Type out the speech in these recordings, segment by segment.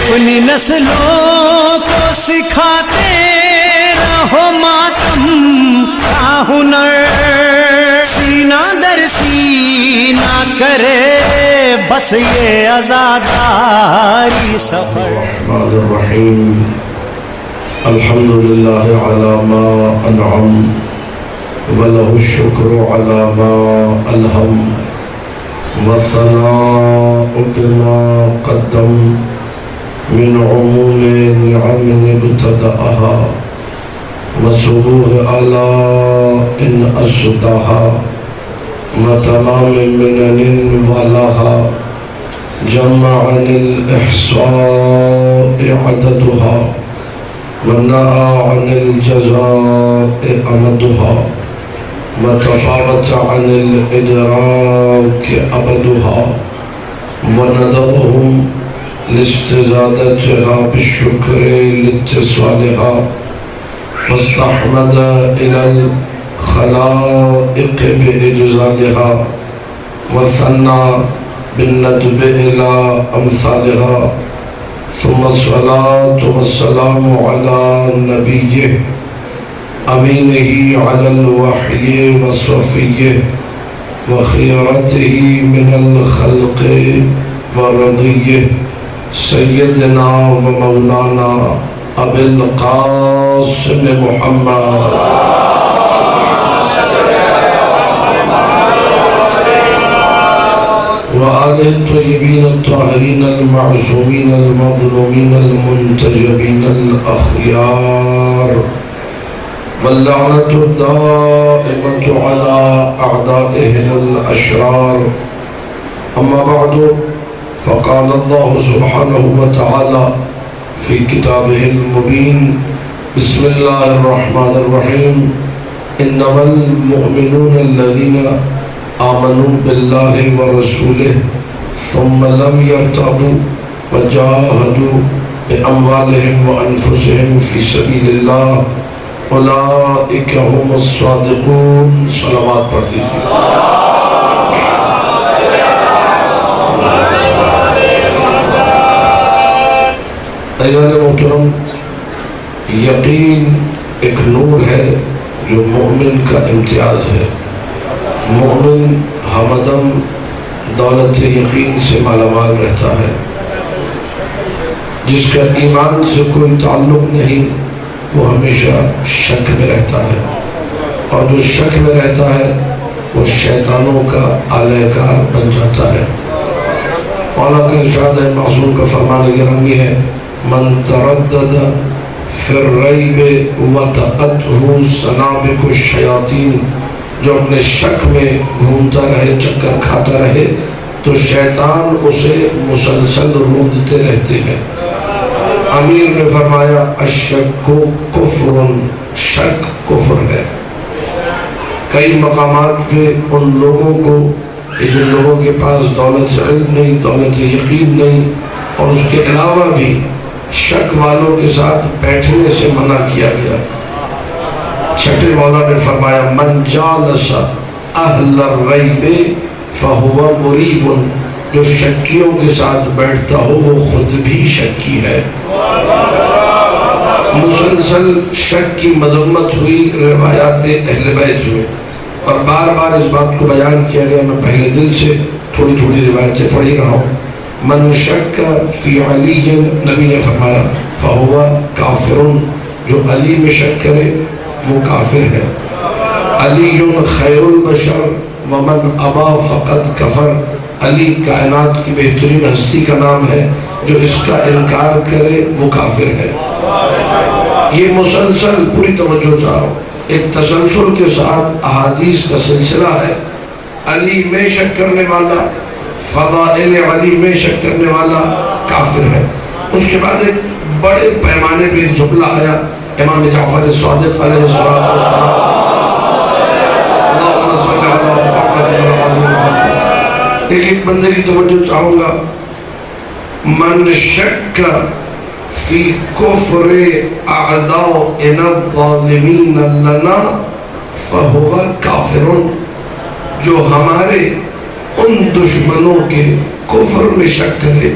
اپنی نسلوں کو سکھاتے رہو ماتم کا ہنر، سینہ در سینہ کرے بس یہ عزاداری سفر۔ الرحمن الرحیم، الحمدللہ علی ما انعم وله الشکر علی ما الہم، والثناء بما قدم من عموم نعم ابتدأها، وسبوغ آلاء أسدها، وتمام منن ولها، جمع الإحصاء عددها، ونهى عن الجزاء أمدها، وتفاوت عن الإدراك أبدها، وندبهم لاستزادتها بالشكر لاتصالها، واستحمد إلى الخلائق بإجزالها، وثنى بالندب إلى أمثالها، ثم الصلاة والسلام على نبيه أمينه على الوحي وصفيه وخيرته من الخلق ورضيه، سيدنا ومولانا أبي القاسم محمد وآل الطيبين الطاهرين المعصومين المظلومين المنتجبين الأخيار، واللعنة الدائمة على أعدائهم الأشرار. أما بعد، فقال الله سبحانه وتعالى في كتابه المبين: بسم الله الرحمن الرحيم، إنما المؤمنون الذين آمنوا بالله ورسوله ثم لم يرتابوا وجاهدوا بأموالهم وأنفسهم في سبيل الله أولئك هم الصادقون. صلوات پڑھ دیجیے. ایھا محترم، یقین ایک نور ہے جو مومن کا امتیاز ہے. مومن ہمدم دولت یقین سے مالا مال رہتا ہے. جس کا ایمان سے کوئی تعلق نہیں وہ ہمیشہ شک میں رہتا ہے، اور جو شک میں رہتا ہے وہ شیطانوں کا آلہ کار بن جاتا ہے. مولا کا ارشاد ہے، معصوم کا فرمان گرامی ہے: من تردد فی الریب وطأتہ سنابک الشیاطین. جو اپنے شک میں گھومتا رہے، چکر کھاتا رہے، تو شیطان اسے مسلسل رونڈتے رہتے ہیں. امیر نے فرمایا: الشک کفر، شک کفر ہے. کئی مقامات پہ ان لوگوں کو، جن لوگوں کے پاس دولت علم نہیں، دولت یقین نہیں، اور اس کے علاوہ بھی شک والوں کے ساتھ بیٹھنے سے منع کیا گیا. چھٹے مولا نے فرمایا: من جالس اہل الریب فہو مریب. جو شکیوں کے ساتھ بیٹھتا ہو وہ خود بھی شکی ہے. مسلسل شک کی مذمت ہوئی، روایات اہل بیت ہوئے، اور بار بار اس بات کو بیان کیا گیا. میں پہلے دل سے تھوڑی تھوڑی روایتیں پڑھی رہا ہوں. من شک فی علی، نبی نے فرمایا، فہو کافر. جو علی میں شک کرے وہ کافر ہے. علی خیر البشر ومن ابا فقد کفر. علی کائنات کی بہترین ہستی کا نام ہے، جو اس کا انکار کرے وہ کافر ہے. یہ مسلسل پوری توجہ چاہو، ایک تسلسل کے ساتھ احادیث کا سلسلہ ہے. علی میں شک کرنے والا، فضائل علی میں شک کرنے والا کافر ہے. اس کے بعد ایک بڑے پیمانے پہ جملہ آیا، امام جعفر صادق علیہ السلام. ایک بندے کی توجہ چاہوں گا. من شک فی کفر اعدائنا الظالمین لنا فہو کافر. جو ہمارے ان دشمنوں کے کفر میں شک کرے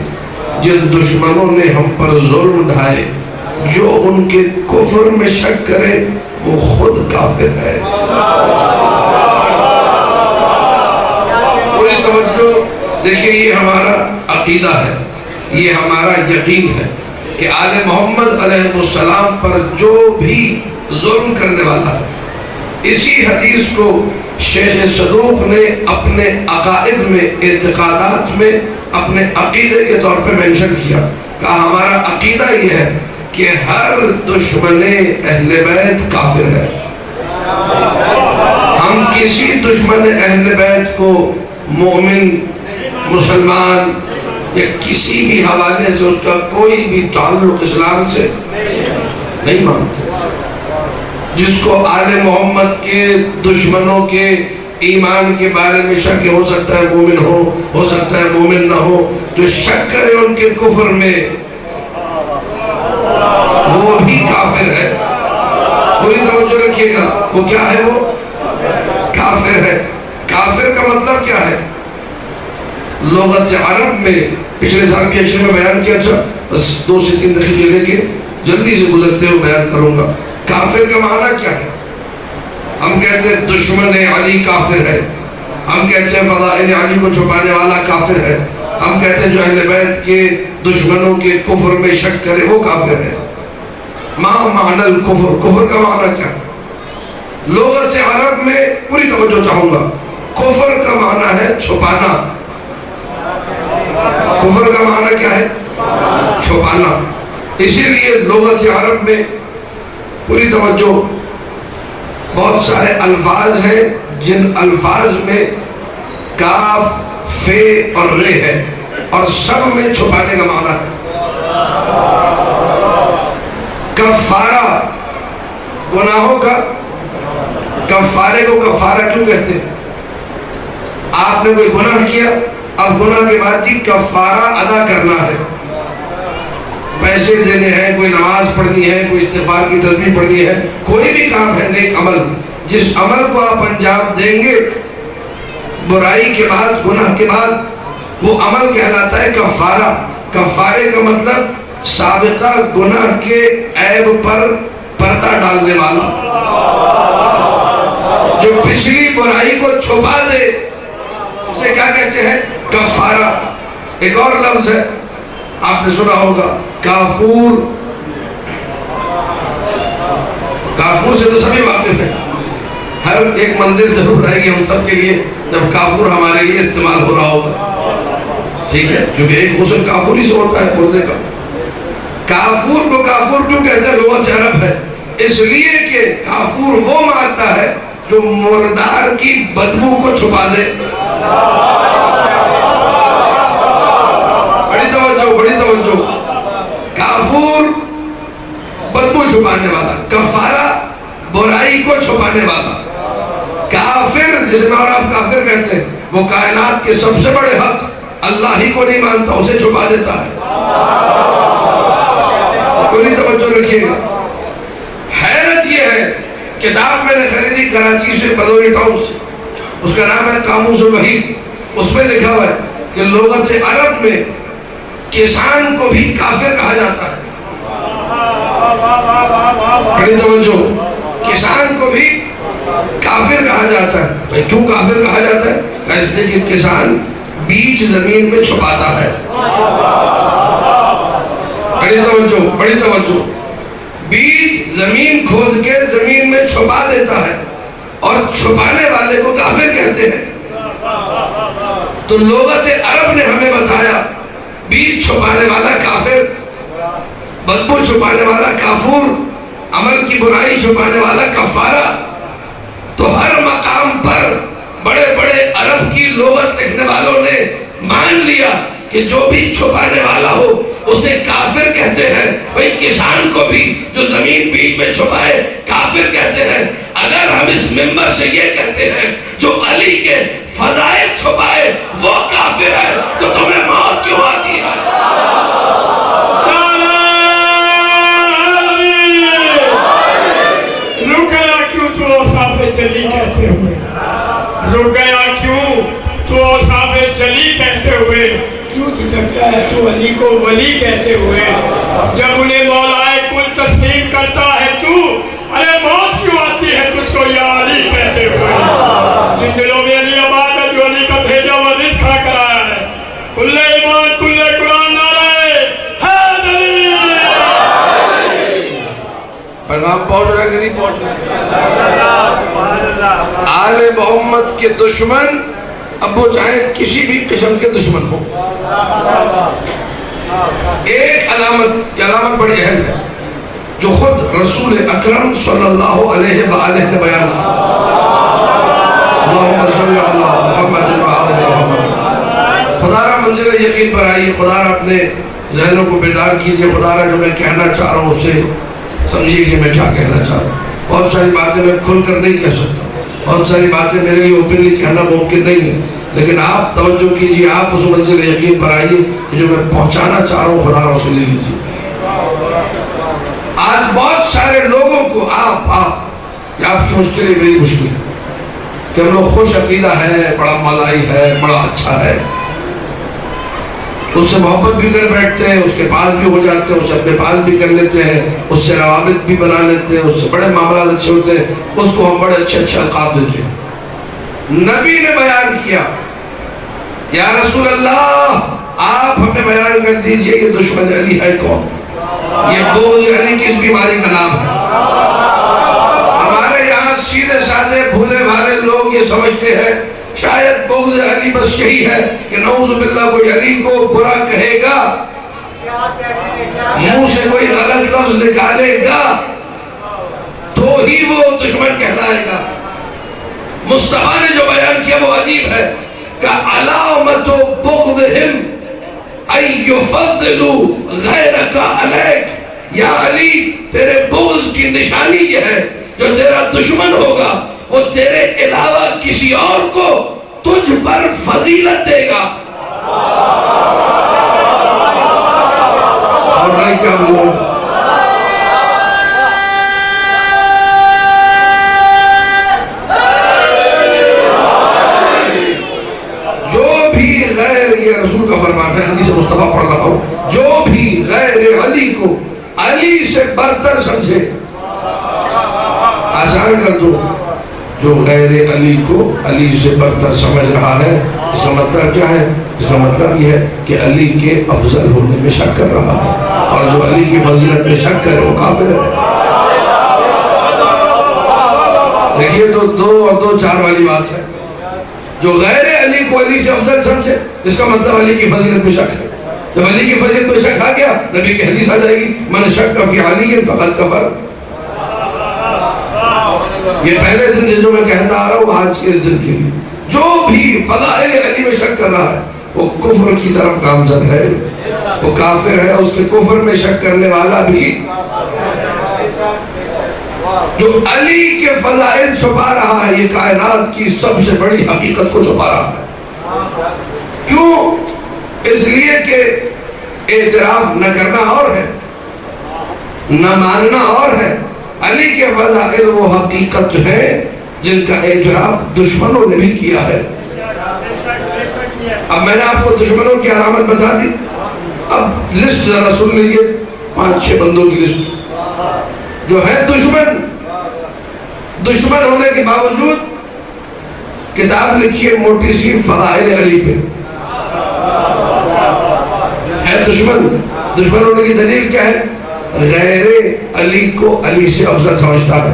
جن دشمنوں نے ہم پر ظلم ڈھائے، جو ان کے کفر میں شک کرے وہ خود کافر ہے۔ پوری توجہ دیکھیں، یہ ہمارا عقیدہ ہے، یہ ہمارا یقین ہے کہ آل محمد علیہ السلام پر جو بھی ظلم کرنے والا ہے، اسی حدیث کو شیخ صدوق نے اپنے عقائد میں، اعتقادات میں اپنے عقیدے کے طور پہ مینشن کیا، کہا ہمارا عقیدہ یہ ہے کہ ہر دشمن اہل بیت کافر ہے۔ ہم کسی دشمن اہل بیت کو مومن، مسلمان یا کسی بھی حوالے سے اس کا کوئی بھی تعلق اسلام سے نہیں مانتے۔ جس کو آل محمد کے دشمنوں کے ایمان کے بارے میں شک ہو سکتا ہے مومن ہو سکتا ہے مومن نہ ہو، جو شک کرے ان کے کفر میں وہ بھی کافر ہے۔ پوری توجہ رکھیے گا، وہ کیا ہے؟ وہ کافر ہے۔ کافر کا مطلب کیا ہے؟ لغت عرب میں پچھلے سال کے عشرے میں بیان کیا تھا، بس 2 سے 3 دقیقے لے کے جلدی سے گزرتے ہوئے بیان کروں گا۔ کافر کا معنی کیا ہے؟ ہم کہتے ہیں دشمن علی کافر ہے، ہم کہتے ہیں فضائل علی کو چھپانے والا کافر ہے، ہم کہتے ہیں جو اہل بیت کے دشمنوں کے کفر میں شک کرے وہ کافر ہے۔ ما معنی الکفر، کفر کا معنی کیا ہے؟ لغت عرب میں پوری توجہ چاہوں گا، کفر کا معنی ہے چھپانا۔ کفر کا معنی کیا ہے؟ چھپانا۔ اسی لیے لغت عرب میں پوری توجہ، بہت سارے الفاظ ہیں جن الفاظ میں کاف، فے اور رے ہے، اور سب میں چھپانے کا معنی ہے۔ کفارہ، گناہوں کا کفارے کو کفارہ کیوں کہتے ہیں؟ آپ نے کوئی گناہ کیا، اب گناہ کے بعد جی کفارہ ادا کرنا ہے، پیسے دینے ہیں، کوئی نماز پڑھنی ہے، کوئی استغفار کی تسبیح پڑھنی ہے، کوئی بھی کام ہے نیک عمل، جس عمل کو آپ انجام دیں گے برائی کے بعد، گناہ کے بعد، وہ عمل کہلاتا ہے کفارہ۔ کفارے کا مطلب سابقہ گناہ کے عیب پر پردہ ڈالنے والا، جو پچھلی برائی کو چھپا دے اسے کیا کہتے ہیں؟ کفارہ۔ ایک اور لفظ ہے، آپ نے سنا ہوگا، کافور۔ کافور سے تو سبھی واقف ہیں، ہر ایک منزل ضرور رہے گی ہم سب کے لیے جب کافور ہمارے لیے استعمال ہو رہا ہوگا، ٹھیک ہے؟ کیونکہ ایک غسل کافور ہی سے ہوتا ہے مردے کا۔ کافور کو کافور کیوں کہتے ہیں؟ لغت عرب ہے، اس لیے کہ کافور وہ مارتا ہے جو مردار کی بدبو کو چھپا دے۔ بڑی توجہ، کافور بدبو چھپانے والا، کفارہ برائی کو چھپانے والا۔ کافر جس میں اور آپ کافر کہتے ہیں، وہ کائنات کے سب سے بڑے حق اللہ ہی کو نہیں مانتا، اسے چھپا دیتا ہے۔ کوئی توجہ رکھیے گا۔ حیرت یہ ہے، کتاب میں نے خریدی کراچی سے، بدوی ٹاؤن سے، اس کا نام ہے قاموس الوحید، اس میں لکھا ہوا ہے کہ لغت عرب میں کسان کو بھی کافر کہا جاتا ہے۔ بڑی توجہ، کسان کو بھی کافر کہا جاتا ہے۔ بھائی کیوں کافر کہا جاتا ہے؟ اس لیے کہ کسان بیج زمین میں چھپاتا ہے۔ بڑی توجہ، بیج زمین کھود کے زمین میں چھپا دیتا ہے، اور چھپانے والے کو کافر کہتے ہیں۔ تو لغت عرب نے ہمیں بتایا بیج چھپانے والا کافر، بدبو چھپانے والا کافور، عمل کی برائی چھپانے والا کفارہ۔ تو ہر مقام پر بڑے بڑے عرب کی لغت لکھنے والوں نے مان لیا کہ جو بھی چھپانے والا ہو اسے کافر کہتے ہیں۔ بھئی کسان کو بھی جو زمین بیج میں چھپائے کافر کہتے ہیں۔ اگر ہم اس ممبر سے یہ کہتے ہیں جو علی کے فضائل چھپائے وہ کافر ہے، تو تمہیں موت کیوں آتی ہے؟ رک گیا کیوں تو اوصاف جلی کہتے ہوئے؟ کیوں جھجکتا ہے تو علی کو جب انہیں مولائے کل تسلیم کرتا ہے تو ارے موت کیوں آتی ہے تجھ کو یا علی کہتے ہوئے؟ جن دلوں میں علی آباد ہے جو علی کا بھیجا ہوا رزق کھا کر آیا ہے. کل ایمان کل قرآن نعرہ حیدری. پیغام پہنچ رہا کہ نہیں پہنچ رہا؟ آل محمد کے دشمن اب وہ چاہے کسی بھی قسم کے دشمن ہو، ایک علامت، یہ علامت بڑی اہم ہے جو خود رسول اکرم صلی اللہ علیہ وآلہ نے بیان کی. اللہم صلی اللہ محمد وآل محمد. خدا را منزل یقین پر آئیے، خدا را اپنے ذہنوں کو بیدار کیجئے. خدا را جو میں کہنا چاہ رہا ہوں اسے سمجھیے کہ میں کیا کہنا چاہ رہا ہوں. بہت ساری باتیں میں کھل کر نہیں کہہ سکتا، بہت ساری باتیں میرے لیے اوپنلی کہنا ممکن نہیں ہے، لیکن آپ توجہ کیجئے، آپ اس منزل یقین پر آئیے کہ جو میں پہنچانا چاہ رہا ہوں خدا را اسے لے لیجئے. آج بہت سارے لوگوں کو آپ کی مشکلیں میری مشکل ہے کہ ہم لوگ خوش عقیدہ ہے، بڑا ملائی ہے، بڑا اچھا ہے، اس سے محبت بھی کر بیٹھتے ہیں، اس کے پاس بھی ہو جاتے ہیں، اس سے اپنے پاس بھی کر لیتے ہیں، اس سے روابط بھی بنا لیتے ہیں، اس سے بڑے معاملات اچھے ہوتے ہیں، اس کو ہم بڑے اچھے اچھے القاب دیتے ہیں. نبی نے بیان کیا یا رسول اللہ آپ ہمیں بیان کر دیجئے یہ دشمن علی ہے کون، یہ بغض علی کس بیماری کا نام ہے. ہمارے یہاں سیدھے سادے بھولے بھالے لوگ یہ سمجھتے ہیں شاید بغض علی بس یہی ہے کہ نعوذ باللہ کوئی علی کو برا کہے گا، منہ سے کوئی غلط لفظ نکالے گا تو ہی وہ دشمن کہلائے گا. مصطفیٰ نے جو بیان کیا وہ عجیب ہے کہ علامت بغضہم ان یفضلوا غیرک علیک. یا علی تیرے بغض کی نشانی یہ ہے جو تیرا دشمن ہوگا وہ تیرے علاوہ کسی اور کو تجھ پر فضیلت دے گا. اور نہیں کیا بولوں، رسول کا فرمان ہے، حدیث مصطفیٰ پڑھ رہا ہوں، جو بھی غیر علی کو علی سے برتر سمجھے، آسان کر دو، جو غیر علی کو علی سے برتر سمجھ رہا ہے اس کا مطلب کیا ہے؟ اس کا مطلب یہ ہے کہ علی کے افضل ہونے میں شک کر رہا ہے، اور جو علی کی فضیلت میں شک کرے وہ کافر ہے. دیکھیے تو 2 اور 2 4 والی بات ہے. جو غیر علی کو علی سے افضل سمجھے اس کا مطلب علی کی فضیلت میں شک ہے. جب علی کی فضیلت میں شک آ گیا نبی کی حدیث آ جائے گی من شک فی علی فقد کفر. یہ پہلے دن سے جو میں کہتا آ رہا ہوں آج کے دن کے لیے، جو بھی فضائل علی میں شک کر رہا ہے وہ کفر کی طرف گامزن ہے، وہ کافر ہے. اس کے کفر میں شک کرنے والا بھی جو علی کے فضائل چھپا رہا ہے یہ کائنات کی سب سے بڑی حقیقت کو چھپا رہا ہے. کیوں؟ اس لیے کہ اعتراف نہ کرنا اور ہے، نہ ماننا اور ہے. علی کے فضائل وہ حقیقت ہے جن کا اعتراف دشمنوں نے بھی کیا ہے. اب میں نے آپ کو دشمنوں کی علامت بتا دی، اب لسٹ ذرا سن لیجیے 5-6 بندوں کی لسٹ جو ہے دشمن ہونے کے باوجود کتاب لکھی ہے موٹی سی فضائل علی پہ. ہے دشمن ہونے کی دلیل کیا ہے؟ غیر علی کو علی سے افضل سمجھتا ہے.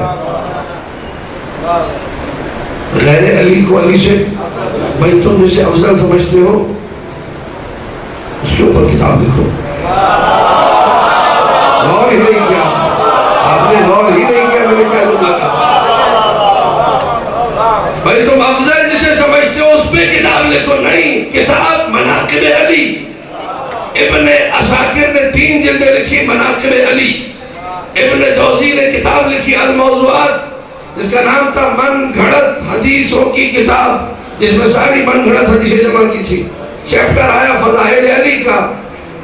غیر علی کو علی سے، بھائی تم جسے افضل سمجھتے ہو اس کے اوپر کتاب لکھو. غور ہی نہیں کیا آپ نے، غور ہی نہیں کیا میں نے کہہ دوں گا. بھائی تم افضل جسے سمجھتے ہو اس پہ کتاب لکھو. نہیں، کتاب مناقب علی، ابن عساکر نے 3 جلدیں لکھی مناقب علی. ابن جوزی نے کتاب لکھی الموضوعات جس کا نام تھا من گھڑت حدیثوں کی کتاب، جس میں ساری من گھڑت حدیثیں جمع کی تھی. چیپٹر آیا فضائل علی کا.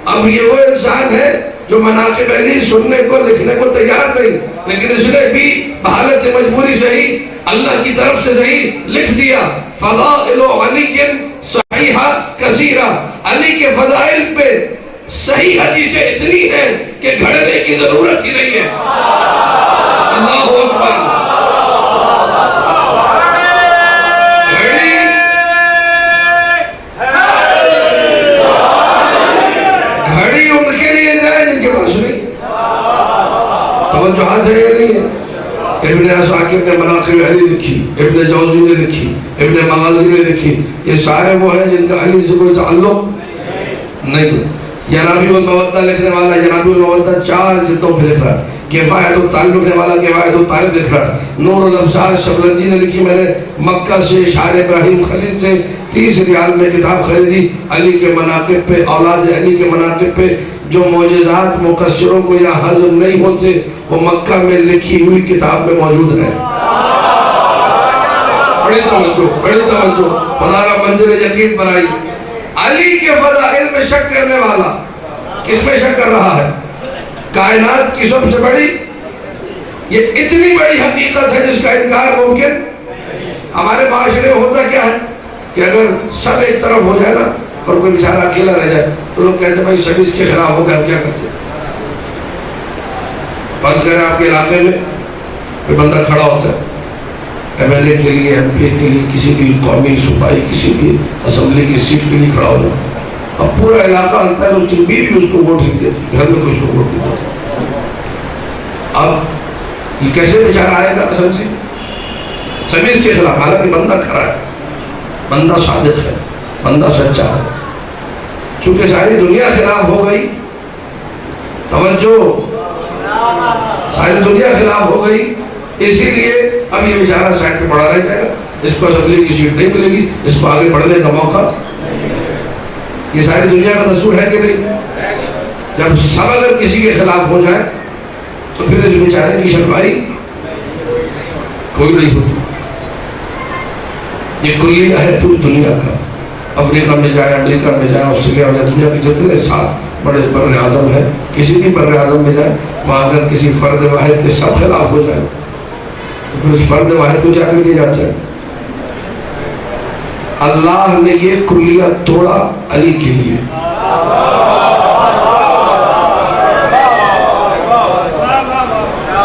اب یہ وہ انسان ہے جو مناقب علی سننے کو لکھنے کو تیار نہیں، لیکن اس نے بھی بحالت مجبوری سے ہی اللہ کی طرف سے صحیح لکھ دیا فضائل علی صحیحہ کثیرہ. علی کے فضائل پہ صحیح حدیثیں اتنی ہیں کہ گھڑنے کی ضرورت ہی نہیں ہے. اللہ اکبر. گھڑی ان کے لیے جائے جن کے پاس نہیں. توجہ ہے یا نہیں؟ ابن عساکر نے مناقب علی لکھی, ابن جوزی نے لکھی, ابن مغازی نے لکھی. یہ سارے وہ ہیں جن کا علی سے کوئی تعلق نہیں. جنابی المودہ لکھنے والا جنابی المودہ 4 جلدوں پہ لکھ رہا ہے. کفایت الطالب لکھنے والا کفایت الطالب لکھ رہا ہے. نور الابصار شبرنجی نے لکھی, میں نے مکہ سے اشعار ابراہیم خلیل سے 30 ریال میں کتاب خریدی علی کے مناقب پہ, اولاد علی کے مناقب پہ. جو معجزات مقصروں کو یہاں ہضم نہیں ہوتے وہ مکہ میں لکھی ہوئی کتاب میں موجود ہے. بڑی توجہ, خدا را منزل یقین بنائی. علی کے فضائل میں شک کرنے والا کس میں شک کر رہا ہے؟ کائنات کی سب سے بڑی, یہ اتنی بڑی حقیقت ہے جس کا انکار ممکن. ہمارے معاشرے میں ہوتا کیا ہے کہ اگر سب ایک طرف ہو جائے نا اور کوئی بیچارہ اکیلا رہ جائے تو لوگ کہتے ہیں بھائی سب اس کے خلاف ہو گیا, کیا کرتے ہیں. فرض کریں آپ کے علاقے میں کوئی بندہ کھڑا ہوتا ہے ایم ایل اے کے لیے, ایم پی کے لیے, کسی بھی قومی صوبائی کسی بھی اسمبلی کی سیٹ کے لیے کھڑا ہو جائے. اب پورا علاقہ ہلتا ہے, اس کی بیوی اس کو ووٹ لکھ دیتی, گھر میں کوئی اس کو ووٹ نہیں دیتا. اب یہ کیسے بیچارہ آئے گا اسمبلی؟ سبھی اس کے خلاف, حالانکہ بندہ کھڑا ہے, بندہ صادق ہے, بندہ سچا ہے. چونکہ ساری دنیا خلاف ہو گئی, توجہ, ساری دنیا خلاف ہو گئی, اسی لیے اب یہ بیچارہ سائڈ پہ پڑا رہ جائے گا. اس کو اسمبلی کی سیٹ نہیں ملے گی, اس کو آگے بڑھنے کا موقع. یہ ساری دنیا کا دستور ہے کہ نہیں؟ جب سب اگر کسی کے خلاف ہو جائے تو پھر اس بیچارے کی شرمائی کوئی نہیں ہوتی. یہ کلیہ ہے پوری دنیا کا. افریقہ میں جائے, امریکہ میں جائے, آسٹریلیا میں, دنیا کے جتنے 7 بڑے بر اعظم ہیں, کسی بھی بر اعظم میں جائے, وہاں اگر کسی فرد واحد کے سب خلاف ہو جائے تو پھر اس فرد واحد کو جا کے دیا جاتا ہے. اللہ نے یہ کلیہ توڑا علی کے لیے.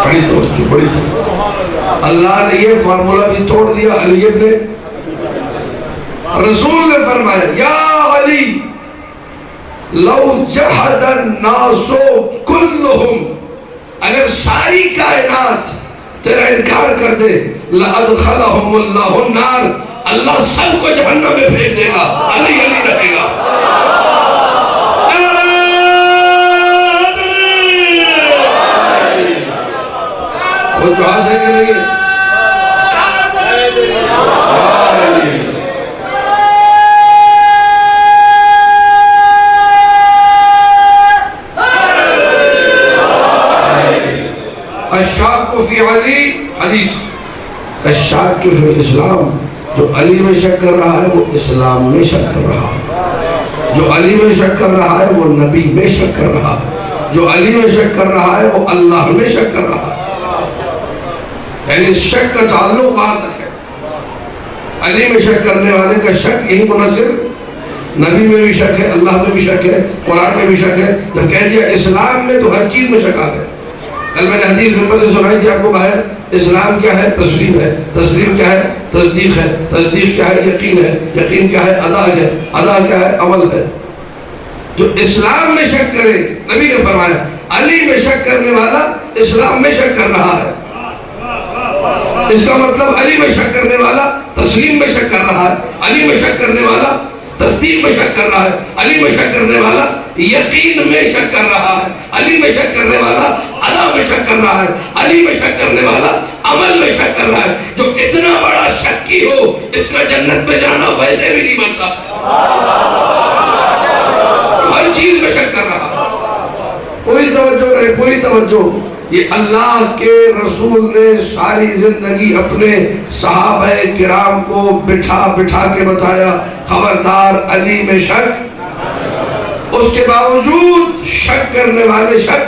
بڑی توجہ. اللہ نے یہ فارمولہ بھی توڑ دیا علی ابن. رسول نے فرمایا یا علی لو جہد الناس کلہم, اگر ساری کائنات تیرا انکار کر دے, لادخلہم اللہ النار, اللہ سب کو جہنم میں پھینک دے گا, علی علی رہے گا. وہ دعا دے گے نہیں. الشاک فی علی حدیث, الشاک فی الاسلام, جو علی میں شک کر رہا ہے وہ اسلام میں شک کر رہا ہے. جو علی میں شک کر رہا ہے وہ نبی میں شک کر رہا ہے. جو علی میں شک کر رہا ہے وہ اللہ میں شک کر رہا ہے. یعنی شک کا تعلق وہاں تک ہے. علی میں شک کرنے والے کا شک یہی منحصر نبی میں بھی شک ہے, اللہ میں بھی شک ہے, قرآن میں بھی شک ہے. جب کہہ دیا اسلام میں تو ہر چیز میں شک آ گئے. کل میں نے حدیث نمبر سے سنائی تھی آپ کو, باہر اسلام کیا ہے؟ تسلیم ہے. تسلیم کیا ہے؟ تصدیق ہے. تصدیق کیا ہے؟ یقین ہے. یقین کیا ہے؟ ادا ہے. ادا کیا ہے؟ عمل ہے. جو اسلام میں شک کرے, نبی نے فرمایا علی میں شک کرنے والا اسلام میں شک کر رہا ہے. اس کا مطلب علی میں شک کرنے والا تسلیم میں شک کر رہا ہے, علی میں شک کرنے والا تصدیق میں شک کر رہا ہے, علی میں شک کرنے والا یقین میں شک کر رہا ہے, علی میں شک کرنے والا ادا میں شک کر رہا ہے, علی میں شک کرنے والا عمل میں شک کر رہا ہے. جو اتنا بڑا شکی ہو اس کا جنت میں جانا ویسے بھی نہیں بنتا. ہر چیز میں شک کر رہا. پوری توجہ رہے, پوری توجہ. یہ اللہ کے رسول نے ساری زندگی اپنے صحابہ کرام کو بٹھا بٹھا کے بتایا خبردار علی میں شک. اس کے باوجود شک کرنے والے شک.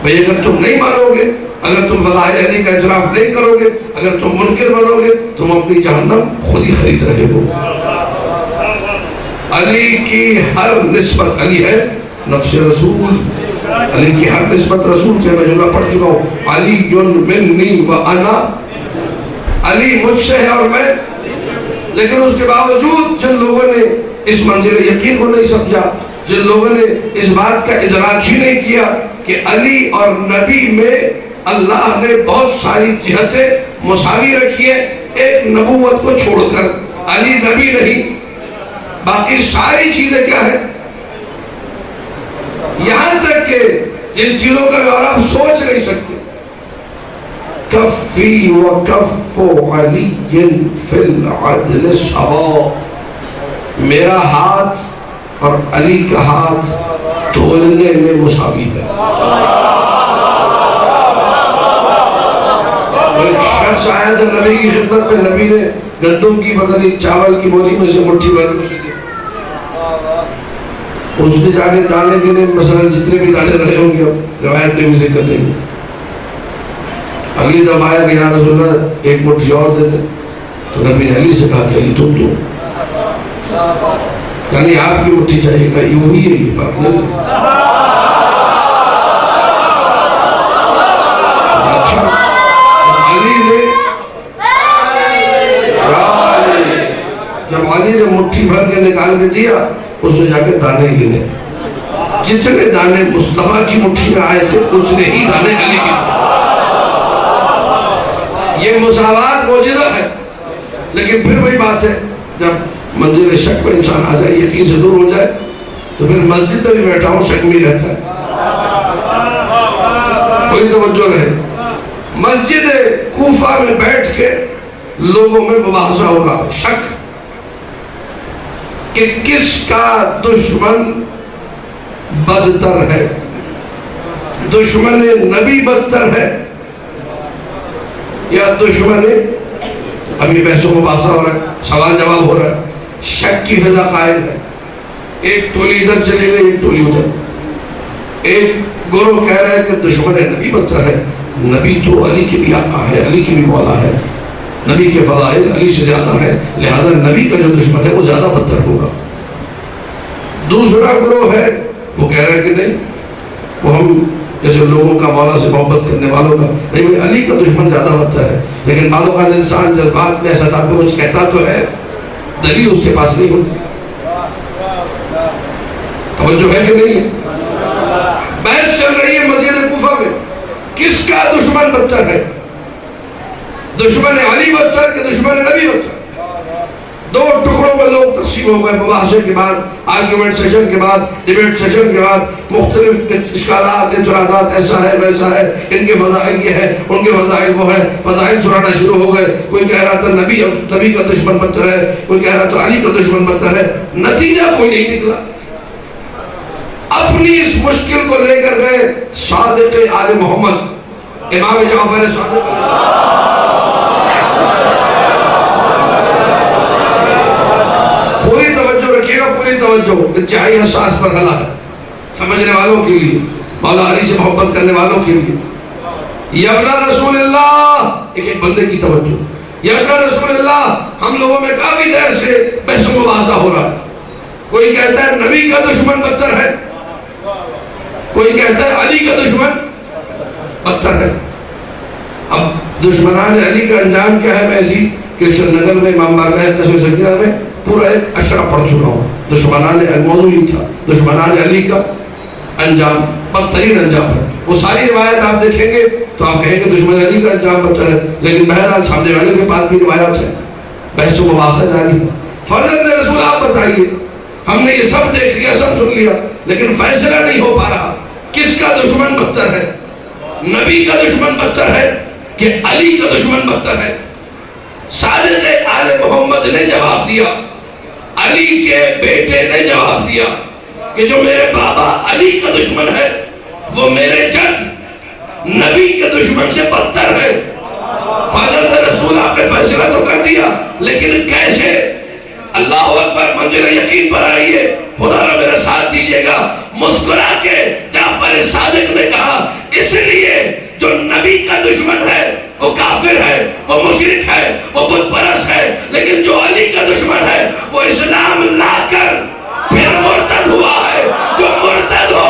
بھئی اگر تم نہیں مانو گے, اگر تم فضائل علی کا اعتراف نہیں کرو گے, اگر تم منکر بنو گے, تم اپنی جہنم خود ہی خرید رہے ہو. علی کی ہر نسبت, علی ہے نفس رسول، علی کی ہر نسبت رسول سے، میں جملہ پڑھ چکا ہوں، علی منی و انا، علی مجھ سے ہے اور میں، لیکن اس کے باوجود جن لوگوں نے اس منزل یقین کو نہیں سمجھا، جن لوگوں نے اس بات کا ادراک ہی نہیں کیا کہ علی اور نبی میں اللہ نے بہت ساری جہتیں مساوی رکھی ہیں، ایک نبوت کو چھوڑ کر علی نبی نہیں، باقی ساری چیزیں کیا ہیں، یہاں تک کہ جن چیزوں کا اور آپ سوچ نہیں سکتے، کفی و کف علی فی العدل سوا، میرا ہاتھ اور علی کا ہاتھ تولنے میں مساوی ہے۔ ایک شخص آیا تھا نبی کی خدمت میں، نبی نے گندم کی بدلی چاول کی بوری میں سے مٹھی بھر کے دی، اس نے جا کے دانے گنے، مثلا جتنے بھی دانے رہے ہوں گے روایت میں بھی ذکر نہیں ہے، اگلی دفعہ آیا کہ یا رسول اللہ ایک مٹھی اور دے دیں، تو نبی نے علی سے کہا کہ علی تم دو، یعنی آپ کی مٹھی چاہیے گا، یوں ہی ہے، یہ فرق نہیں۔ اچھا جب علی نے مٹھی بھر کے نکال کے دیا، اس نے جا کے دانے گنے، جتنے دانے مصطفیٰ کی مٹھی میں آئے تھے اتنے ہی دانے علی کی مٹھی۔ یہ مساوات موجودہ ہے، لیکن پھر وہی بات ہے، جب منزل شک میں انسان آ جائے، یقین سے دور ہو جائے، تو پھر مسجد میں بھی بیٹھا ہوں شک میں رہتا ہے۔ کوئی توجہ رہے، مسجد کوفہ میں بیٹھ کے لوگوں میں مباحثہ ہو رہا، شک کہ کس کا دشمن بدتر ہے، دشمن نبی بدتر ہے یا دشمن، ابھی بحث و مباحثہ ہو رہا ہے، سوال جواب ہو رہا ہے، شک کی فضا قائم ہے، ایک ٹولی ادھر چلے گئے، ایک ٹولی ادھر، ایک گروہ کہہ رہا ہے کہ دشمن نبی بدتر ہے، نبی تو علی کی بھی آقا ہے، علی کی بھی مولا ہے، نبی کے فضائل علی سے زیادہ ہے، لہذا نبی کا جو دشمن ہے وہ زیادہ بدتر ہوگا۔ دوسرا گروہ ہے وہ کہہ رہا ہے کہ نہیں، وہ ہم جیسے لوگوں کا مولا سے محبت کرنے والوں کا نہیں، وہ علی کا دشمن زیادہ بدتر ہے، لیکن بعض اوقات انسان جذبات میں احساسات میں کچھ کہتا تو ہے، دلیل اس کے پاس نہیں ہوتی، توجہ ہے کہ نہیں؟ بحث چل رہی ہے مسجد کوفہ میں، کس کا دشمن بدتر ہے، دشمن علی بدتر کہ دشمن نبی بدتر؟ دو ٹکڑوں میں لوگ تقسیم ہو گئے، مباحثے کے بعد، آرگیومنٹ سیشن کے بعد، ڈیبیٹ سیشن کے بعد، مختلف اشکالات، اعتراضات، ایسا ہے ویسا ہے، ان کے فضائل یہ ہے، ان کے فضائل وہ ہے، فضائل سنانا شروع ہو گئے، کوئی کہہ رہا تھا نبی کا دشمن بدتر ہے، کوئی کہہ رہا تھا علی کا دشمن بدتر ہے، نتیجہ کوئی نہیں نکلا۔ اپنی اس مشکل کو لے کر گئے صادق آل محمد امام جعفر صادق، پوری توجہ رکھیے گا، پوری توجہ، انتہائی حساس مرحلہ ہے سمجھنے والوں کے لیے، مولا علی سے محبت کرنے والوں کے لیے۔ یا ابن رسول اللہ، ایک بندے کی توجہ، یا ابن رسول اللہ، ہم لوگوں میں کافی دیر سے بحث و مباحثہ ہو رہا ہے، کوئی کہتا ہے نبی کا دشمن بدتر ہے، کوئی کہتا ہے علی کا دشمن بدتر ہے۔ اب دشمنان علی کا انجام کیا ہے؟ میں اسی کرشن نگر میں امام بارگاہ قصر سکینہ میں پورا ایک اشرا پڑھ چکا ہوں، دشمنان موضوع ہی تھا، دشمنان علی کا انجام بدترین انجام ہے۔ وہ ساری روایت آپ دیکھیں گے تو آپ کہیں گے دشمن علی کا انجام بدتر ہے، لیکن بہرحال سامنے والے کے پاس بھی روایات ہیں، بحث و مباحثہ جاری ہے۔ فرزند رسول آپ بتائیے، ہم نے یہ سب دیکھ لیا، سب سن لیا، لیکن فیصلہ نہیں ہو پا رہا، کس کا دشمن بدتر ہے؟ نبی کا دشمن بدتر ہے کہ علی کا دشمن بدتر ہے؟ صادق آل محمد نے جواب دیا، علی کے بیٹے نے جواب دیا کہ جو میرے بابا علی کا دشمن ہے وہ میرے جد نبی کے دشمن سے بدتر ہے۔ فضل رسول آپ نے فیصلہ تو کر دیا، لیکن کیسے؟ اللہ اکبر، منزل یقین پر آئیے، خدا را میرا ساتھ دیجئے گا۔ مسکرا کے جعفر صادق نے کہا اس لیے جو نبی کا دشمن ہے وہ کافر ہے، وہ مشرک ہے، وہ بت پرست ہے، لیکن جو علی کا دشمن ہے وہ اسلام لا کر پھر مرتد ہوا ہے، جو مرتد ہو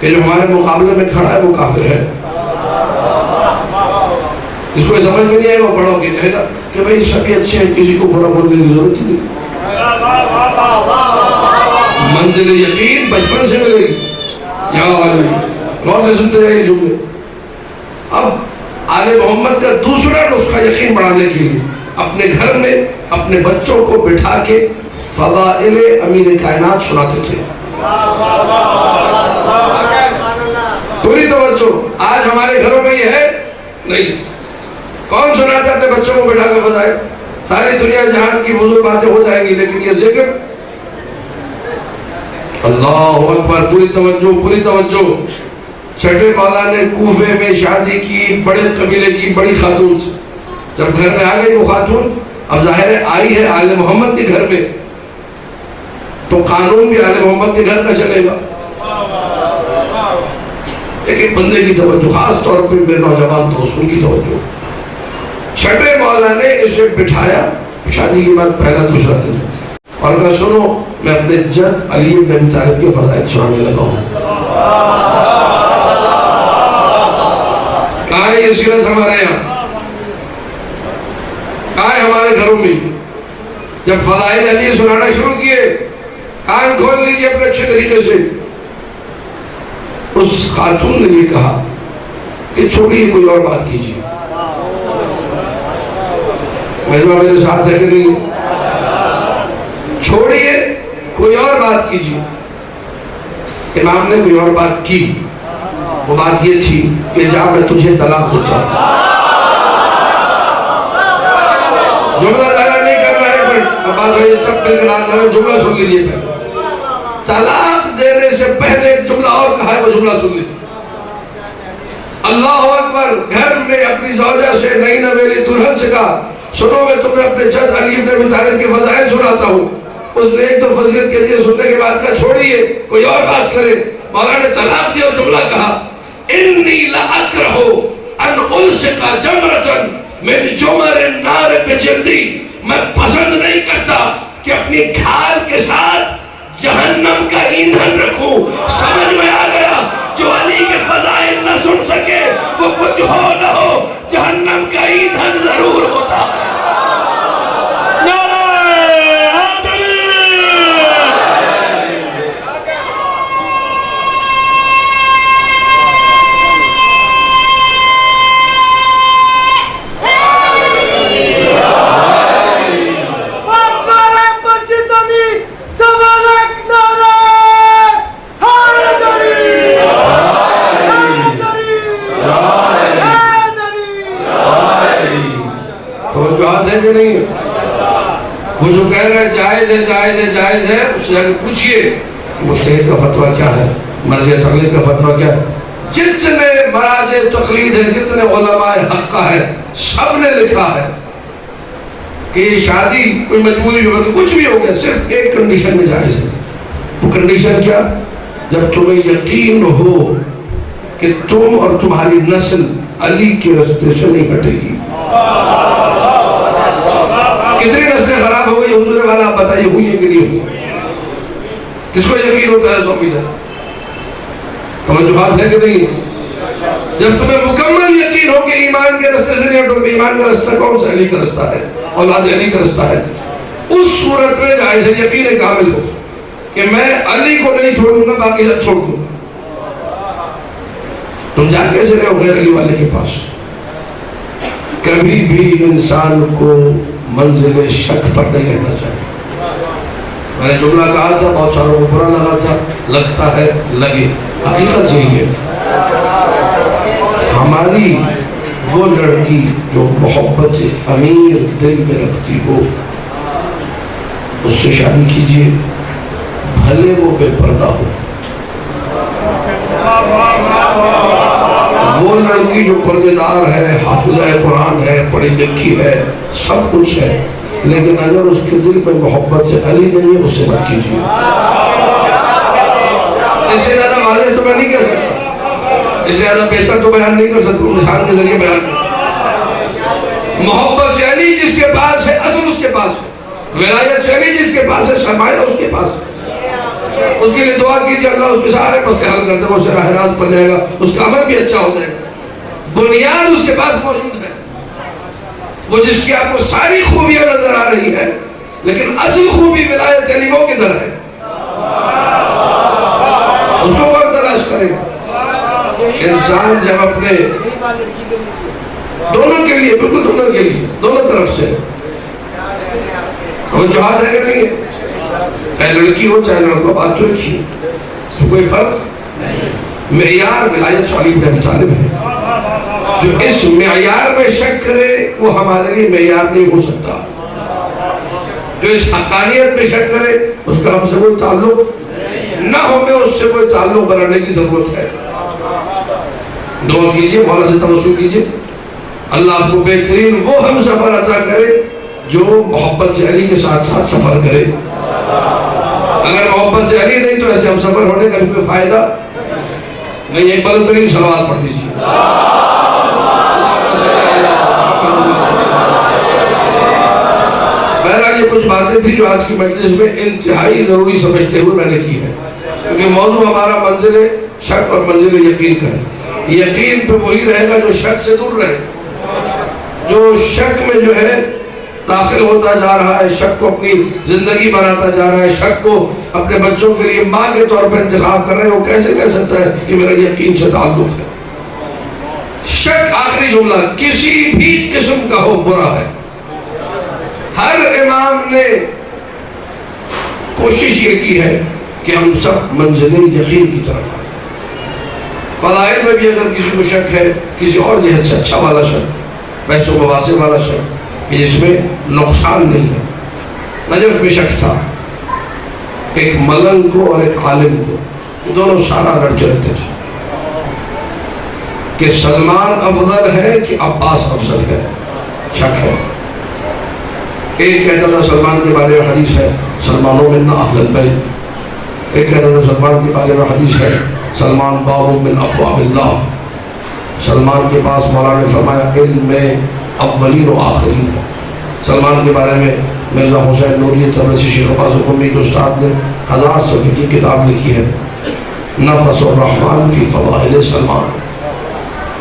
کہ جو ہمارے مقابلے میں کھڑا ہے وہ کافر ہے. اس کو سمجھ میں نہیں آئے گا پڑھو گے کہے گا کہ بھائی سبھی اچھے ہیں, کسی کو برا بولنے کی ضرورت نہیں. منزل یقین بچپن سے ملے گی. غور سے سنتے جائیے جملے. اب آل محمد کا دوسرا نسخہ یقین بڑھانے کے لیے اپنے گھر میں اپنے بچوں کو بٹھا کے فضائل امیر کائنات سناتے تھے. پوری توجہ. آج ہمارے گھروں میں یہ ہے نہیں. کون سناتا ہے اپنے بچوں کو بٹھا کے فضائل؟ ساری دنیا جہان کی فضول باتیں ہو جائیں گی, لیکن یہ ذکر. اللہ اکبر. پوری توجہ, پوری توجہ. چھٹے مولا نے کوفے میں شادی کی بڑے قبیلے کی بڑی خاتون سے. جب گھر میں آ گئی وہ خاتون, اب ظاہر ہے آئی ہے آل محمد کے گھر میں, تو قانون بھی آل محمد کے گھر کا چلے گا. ایک بندے کی توجہ, خاص طور پہ میرے نوجوان دوستوں کی توجہ. چھٹے مولا نے اسے بٹھایا شادی کے بعد پہلا دوسرا دن, اور کہا سنو میں اپنے جد علی بن ابی طالب کے فضائل سنانے لگا ہوں. کہاں ہے یہ سیرت ہمارے یہاں؟ کہاں ہے ہمارے گھروں میں؟ جب فضائل علی سنانا شروع کیے, کان کھول لیجیے اپنے اچھے طریقے سے. اس خاتون نے یہ کہا کہ چھوڑیے کوئی اور بات کیجیے. میرے ساتھ ہے کہ نہیں؟ چھوڑیے کوئی اور بات کیجیے. امام نے کوئی اور بات کی. وہ بات یہ تھی کہ جا میں تجھے طلاق دیتا ہوں. جملہ زیادہ نہیں کرنا ہے, سب مل کر جملہ سن لیجیے. پہلے طلاق دینے سے پہلے ایک جملہ اور کہا ہے, وہ جملہ سن لیجیے. اللہ اکبر. گھر میں اپنی زوجہ سے نئی نویلی دلہن سے کہا سنو میں تمہیں اپنے جد علی بن ابی طالب کے فضائل سناتا ہوں. اس نے ایک تو فضیلت کے لیے سننے کے بعد کہا چھوڑیے کوئی اور بات کرے. مولا نے طلاق دیا اور جملہ کہا انی لاکرہ ان الصق جمرۃ من جمر النار بجلدی. میں پسند نہیں کرتا کہ اپنی کھال کے ساتھ جہنم کا ایندھن رکھوں. سمجھ میں آ گیا؟ جو علی کے فضائل نہ سن سکے وہ کچھ ہو نہ ہو جہنم کا ایندھن ضرور ہوتا ہے. نہیں وہ جو کہہ رہے ہیں جائز ہے جائز ہے جائز ہے, اس سے پوچھئے مجتہد کا فتویٰ کیا ہے, مرجع تقلید کا فتویٰ کیا ہے. جتنے مراجع تقلید ہے, جتنے علماء حق ہے, سب نے لکھا ہے کہ یہ شادی کوئی مجبوری ہو کچھ بھی ہو گیا, صرف ایک کنڈیشن میں جائز ہے. وہ کنڈیشن کیا؟ جب تمہیں یقین ہو کہ تم اور تمہاری نسل علی کے رستے سے نہیں ہٹے گی. کتنی نسلیں خراب ہو گئی حضور والا, آپ بتائیے ہوئی ہے کہ نہیں ہوئی؟ کس کو یقین ہوتا ہے 100%؟ توجہ ہے کہ نہیں؟ جب تمہیں مکمل یقین ہو کہ ایمان کے رستے سے نہیں ہٹو گے. ایمان کا رستہ کون سا؟ علی کا رستہ ہے, اولاد علی کا رستہ ہے. اس صورت میں جائز ہے یقین کامل ہو کہ میں علی کو نہیں چھوڑوں گا, باقی سب چھوڑ دوں. تم جا کیسے رہے ہو غیر علی والے کے پاس؟ کبھی بھی انسان کو منزل شک پر نہیں رہنا چاہیے. میں نے جملہ کہا تھا, بہت ساروں کو برا لگا تھا, لگتا ہے لگے, حقیقت یہی ہے. ہماری وہ لڑکی جو محبت امیر دل میں رکھتی ہو, اس سے شادی کیجیے, بھلے وہ بے پردہ ہو. وہ لڑکی جو پردے دار ہے, حافظہ قرآن ہے, پڑھی لکھی ہے, سب کچھ ہے, لیکن اگر اس کے دل میں محبت سے علی نہیں ہے, اس سے مت کیجیے. اس سے زیادہ واضح تو میں نہیں کہہ سکتا, اس سے زیادہ بہتر تو بیان نہیں کر سکتا, مثال کے ذریعے بیان کر. محبت سے علی جس کے پاس ہے, اصل اس کے پاس ہے. ولایت سے علی جس کے پاس ہے, سرمایہ اس کے پاس ہے. اس کے لیے دعا کیجیے اللہ اس کے سارے مسئلے حل کر دے، وہ راہ راست پر جائے گا، اس کا عمل بھی اچھا ہو جائے گا۔ بنیاد اس کے پاس موجود ہے، وہ جس کی آپ کو ساری خوبیاں نظر آ رہی ہے، لیکن اصل خوبی ولایت علی وہ کدھر ہے؟ اس کو کون تلاش کرے گا؟ انسان جب اپنے دونوں کے لیے، بالکل دونوں کے لیے، دونوں طرف سے، وہ جہاد ہے کہ نہیں ہے؟ چاہے لڑکی ہو چاہے لڑکا، بات تو ایک ہی، اس میں کوئی فرق؟ معیار ولایت علی بن ابی طالب ہے۔ جو اس معیار میں شک کرے وہ ہمارے لیے معیار نہیں ہو سکتا۔ جو اس حقانیت میں شک کرے اس کا ہم سے کوئی تعلق نہ ہو، میں اس سے کوئی تعلق بنانے کی ضرورت ہے۔ دعا کیجئے، مولا سے توسل کیجئے، اللہ آپ کو بہترین وہ ہم سفر عطا کرے جو محبت سے علی کے ساتھ ساتھ سفر کرے۔ اگر محبت سے علی نہیں تو ایسے ہم سفر ہونے کا کوئی فائدہ نہیں۔ ایک بار ترین صلوات پڑھ دیجیے۔ بہرحال یہ کچھ باتیں تھی جو آج کی مجلس میں انتہائی ضروری سمجھتے ہوئے میں نے کی ہے، کیونکہ موضوع ہمارا منزل شک اور منزل یقین کا ہے۔ یقین پہ وہی رہے گا جو شک سے دور رہے، جو شک میں جو ہے داخل ہوتا جا رہا ہے، شک کو اپنی زندگی بناتا جا رہا ہے، شک کو اپنے بچوں کے لیے ماں کے طور پر انتخاب کر رہے ہیں، وہ کیسے کہہ سکتا ہے کہ میرا یقین سے تعلق ہے؟ شک آخری جملہ کسی بھی قسم کا ہو برا ہے۔ ہر امام نے کوشش یہ کی ہے کہ ہم سب منزل یقین کی طرف آئیں۔ فضائل میں بھی اگر کسی کو شک ہے، کسی اور جہت سے اچھا والا شک، بحث و مباحث والا شک کہ جس میں نقصان نہیں ہے۔ نجف میں شک تھا، ایک ملنگ کو اور ایک عالم کو، دونوں سارا لڑتے رہتے تھے کہ سلمان افضل ہے کہ عباس افضل ہے، شک ہے۔ ایک کہتا تھا سلمان کے بارے میں حدیث ہے سلمانوں منا اہل البیت، ایک کہتا تھا سلمان کے بارے میں حدیث ہے سلمان باب من ابواب اللہ۔ سلمان کے پاس مولا نے فرمایا علم میں اولین و آخرین ہے۔ سلمان کے بارے میں مرزا حسین نوری تبریزی شیخ عباس قمی کے استاد نے 1000 صفحے کی کتاب لکھی ہے نفس الرحمن فی فضائل سلمان۔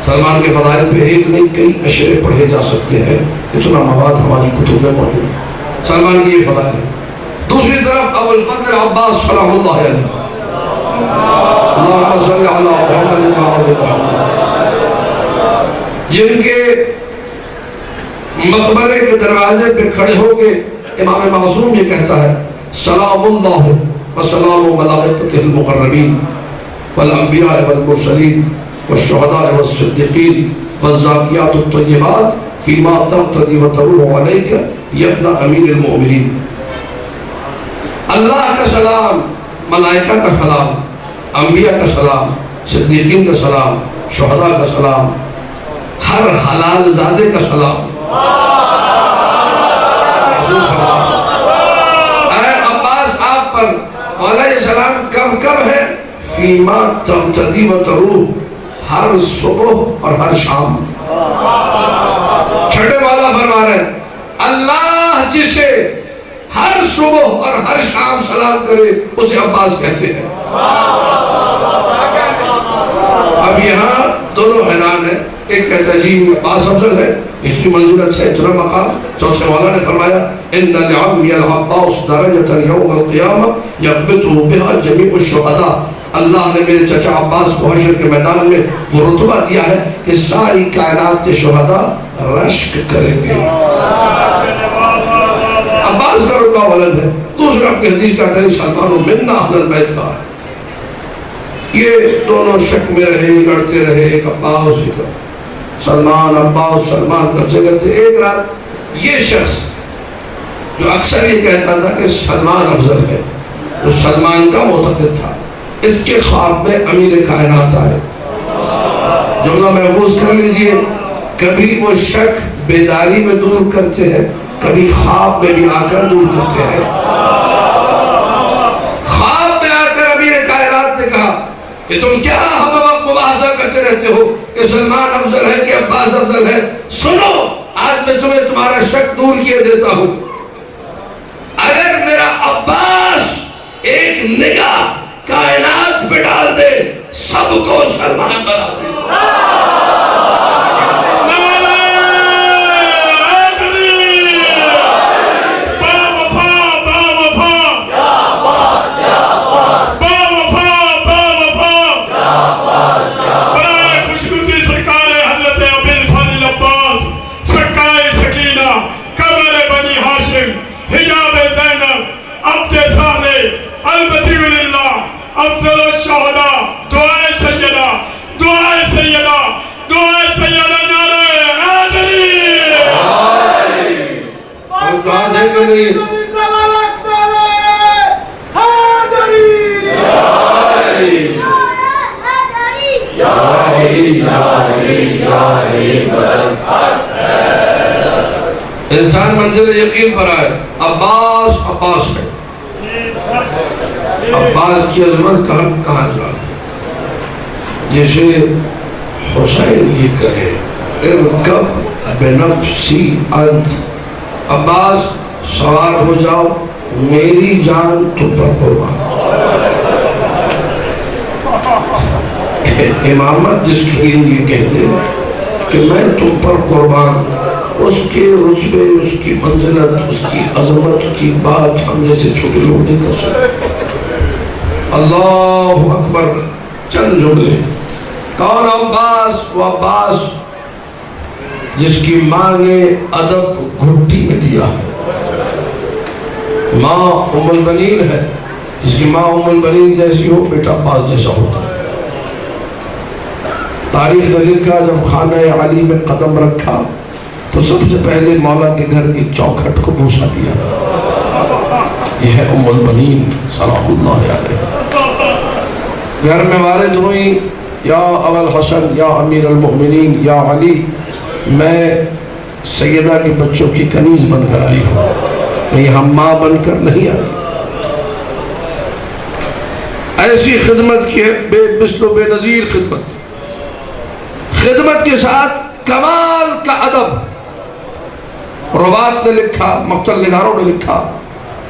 سلمان کے فضائل پہ ایک نہیں کئی اشعرے پڑھے جا سکتے ہیں، اتنا مواد ہماری کتب میں موجود ہے۔ سلمان کی یہ فضائل ہے۔ دوسری طرف ابو الفضل عباس صلاح اللہ علیہ، اللہم صلی علی محمد وعلی محمد، جن کے مقبرے کے دروازے پہ کھڑے ہو کے امام معصوم یہ کہتا ہے سلام اللہ وسلام ملائکتہ المقربین والانبیاء والمرسلین والشہداء والصدیقین والزاکیات الطیبات فیما تقتدی وتروح علیک یا ابن امیر المؤمنین۔ اللہ کا سلام، ملائکہ کا سلام، انبیاء کا سلام، صدیقین کا سلام، شہداء کا سلام، ہر حلال زادے کا سلام۔ اے عباس آپ پر مولا یہ سلام کب کب ہے؟ فیما تقتدی وتروح، ہر صبح اور ہر شام۔ چھٹے والا فرما رہے ہیں اللہ جسے ہر صبح اور ہر شام سلام کرے اسے عباس کہتے ہیں۔ اب یہاں دونوں حیران ہیں، ایک کہتا ہے جی عباس افضل ہے، اتنی منزلت ہے، اتنا مقام۔ چوتھے والا نے فرمایا ان لعمی العباس درجۃ یوم القیامہ یقبضہ بها جمیع الشہداء، اللہ نے میرے چچا عباس کو حشر کے میدان میں وہ رتبہ دیا ہے کہ ساری کائنات کے شہداء رشک کریں گے۔ عباس کا رتبہ ولد ہے۔ دوسرا اپنی حدیث کا ہے سلمان منا اہل البیت کا، یہ دونوں شک میں رہے، لڑتے رہے، ایک عباس ایک سلمان، عباس سلمان کرتے کرتے ایک رات یہ شخص جو اکثر یہ کہتا تھا کہ سلمان افضل ہے، جو سلمان کا معتقد تھا، اس کے خواب میں امیر کائنات آئے۔ جملہ محفوظ کر لیجئے، کبھی وہ شک بیداری میں دور کرتے ہیں، کبھی خواب میں بھی آ کر دور کرتے ہیں۔ خواب میں آ کر امیر کائنات نے کہا کہ تم کیا ہم وقت مباحثہ کرتے رہتے ہو کہ سلمان افضل ہے کہ عباس افضل ہے؟ سنو آج میں تمہیں تمہارا شک دور کیے دیتا ہوں۔ اگر میرا عباس ایک نگاہ سب کو سلمان بنا دے. انسان منزل یقین پر آئے. عباس عباس ہے. عباس کی عظمت کہاں جا جسے حسین یہ کہے ارکب بنفسی انت. عباس سوار ہو جاؤ میری جان تم پر قربان. امامت جس کے لیے یہ کہتے ہیں کہ میں تم پر قربان، اس کے رتبے، اس کی منزلت، اس کی عظمت کی بات ہم جیسے چھوٹے لوگ نہیں کر سکتے. اللہ اکبر. چند جملے. کون عباس؟ وہ عباس جس کی ماں نے ادب گھٹی میں دیا ہے. ماں ام البنین ہے. جس کی ماں ام البنین جیسی ہو بیٹا عباس جیسا ہوتا ہے. تاریخ نے لکھا جب خانہ علی میں قدم رکھا تو سب سے پہلے مولا کے گھر کی چوکھٹ کو بوسا دیا. یہ ہے ام البنین سلام اللہ علیہ. گھر میں وارد ہوئی یا ابا الحسن یا امیر المؤمنین یا علی، میں سیدہ کے بچوں کی کنیز بن کر آئی ہوں، نہیں ہم ماں بن کر نہیں آئی. ایسی خدمت کی ہے بے مثل و بے نظیر خدمت. خدمت کے ساتھ کمال کا ادب. روات نے لکھا، مقتل نگاروں نے لکھا،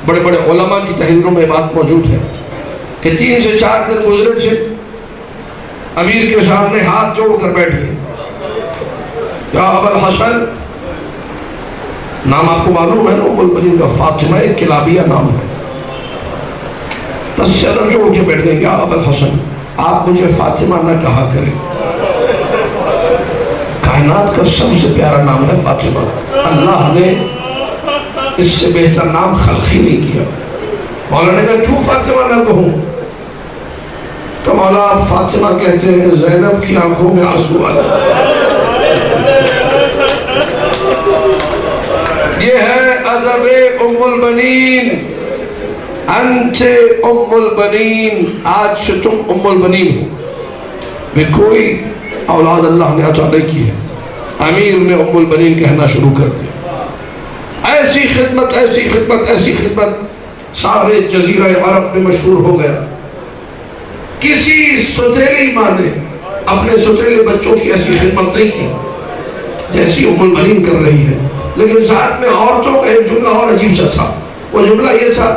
بڑے بڑے علماء کی تحریروں میں بات موجود ہے کہ 3 سے 4 دن گزرے تھے، امیر کے سامنے ہاتھ جوڑ کر بیٹھ گئے. یا ابا الحسن، نام آپ کو معلوم ہے نا ام البنین کا فاطمہ کلابیہ نام ہے. 10 سے ادب جوڑ کے بیٹھ گئے. یا ابا الحسن آپ مجھے فاطمہ نہ کہا کریں، کائنات کا سب سے پیارا نام ہے فاطمہ. اللہ نے اس سے بہتر نام خلق ہی نہیں کیا. مولا نے کہا کیوں فاطمہ نہ کہوں؟ تو مولا آپ فاطمہ کہتے ہیں زینب کی آنکھوں میں آنسو آ جائے. یہ ہے ادب ام البنین. انت ام البنین، آج سے تم ام البنین ہو. میں کوئی اولاد اللہ نے عطا نہیں کی ہے. امیر نے ام البنین کہنا شروع کر دیا. ایسی خدمت ایسی خدمت ایسی خدمت سارے جزیرہ عرب میں مشہور ہو گیا. کسی سوتیلی ماں نے اپنے سوتیلے بچوں کی ایسی خدمت نہیں کی جیسی ام البنین کر رہی ہے. لیکن ساتھ میں عورتوں کا ایک جملہ اور عجیب سا تھا. وہ جملہ یہ تھا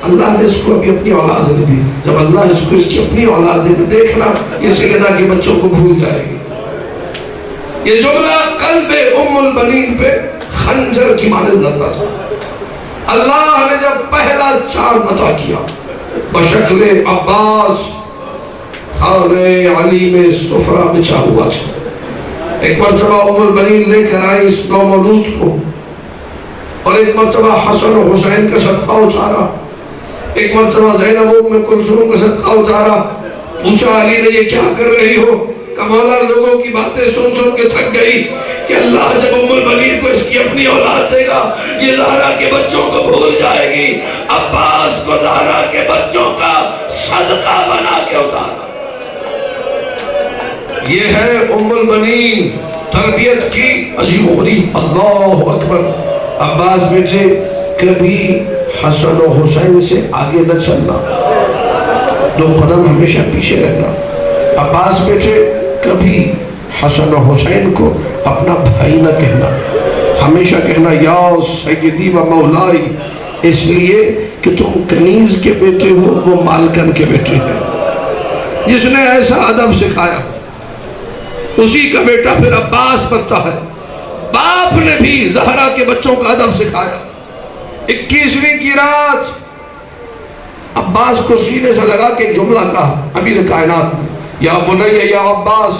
اللہ نے اس کو ابھی اپنی اولاد دے دی. جب اللہ اس کو اس کی اپنی اولاد دے دی دیکھنا یہ سیدہ کے بچوں کو بھول جائے گی. یہ جملہ قلب ام البنین پہ خنجر کی مانند لگتا تھا. اللہ نے جب پہلا چاند عطا کیا بشکل عباس، خانہ علی میں سفرہ بچھا ہوا تھا. ایک مرتبہ ام البنین لے کر آئی اس نومولود کو، اور ایک مرتبہ حسن و حسین کا صدقہ اتارا، ایک مرتبہ زینب ام کلثوم کا صدقہ اتارا. پوچھا علی نے یہ کیا کر رہی ہو؟ کہ مولا لوگوں کی باتیں سن سن کے تھک گئی کہ اللہ جب ام البنین کو اس کی اپنی اولاد دے گا یہ زہرا کے بچوں کو بھول جائے گی. عباس کو زہرا کے بچوں کا صدقہ بنا کے اتارا. یہ ہے ام البنین تربیت کی عجیب و غریب. اللہ اکبر. عباس بیٹے کبھی حسن و حسین سے آگے نہ چلنا، 2 قدم ہمیشہ پیچھے رہنا. عباس بیٹے کبھی حسن و حسین کو اپنا بھائی نہ کہنا، ہمیشہ کہنا یا سیدی و مولائی، اس لیے کہ تم کنیز کے بیٹے ہو وہ مالکن کے بیٹے ہیں. جس نے ایسا ادب سکھایا اسی کا بیٹا پھر عباس بنتا ہے۔ باپ نے بھی زہرا کے بچوں کا ادب سکھایا۔ 21ویں کی رات عباس کو سینے سے لگا کے ایک جملہ کہا امیر کائنات نے، یا بنی یا عباس